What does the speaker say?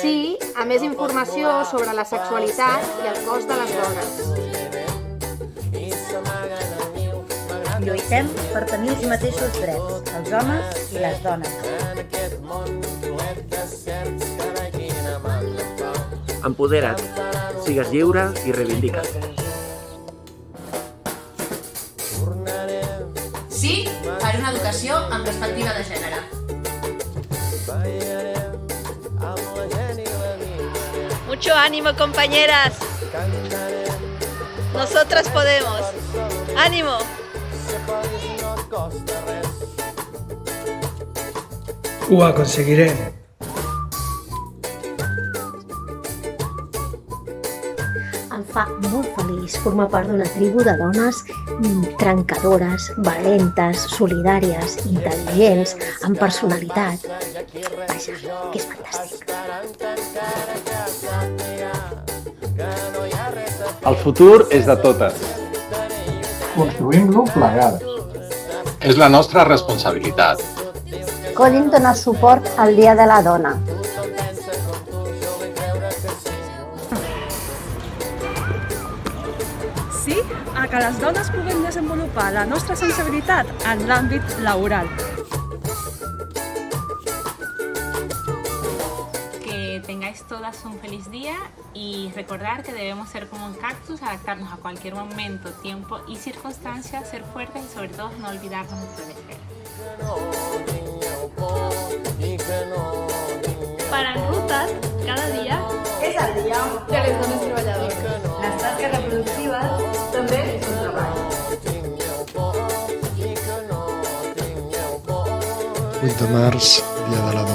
Sí a més informació sobre la sexualitat i el cos de les dones. Lluitem per tenir els mateixos drets, els homes i les dones. Empodera't, sigues lliure i reivindica't. Sí per una educació amb perspectiva de gènere. Mucho ánimo, compañeras. Nosotras podemos. ¡Ánimo! Ho aconseguirem. Em fa molt feliç formar part d'una tribu de dones trencadores, valentes, solidàries, intel·ligents, amb personalitat. Vaja, que és fantàstic. El futur és de totes. Construïm-lo plegades. És la nostra responsabilitat. Colim donar suport al Dia de la Dona. Sí a que les dones puguem desenvolupar la nostra sensibilitat en l'àmbit laboral. Que tengáis todas un feliz día y recordar que debemos ser como un cactus, adaptarnos a cualquier momento, tiempo y circunstancia, ser fuertes y sobre todo no olvidarnos de proteger. Para Enrutat, cada dia És el dia de les dones treballadores. Les tasques reproductives també són treball. 8 de març, Dia de la Dona.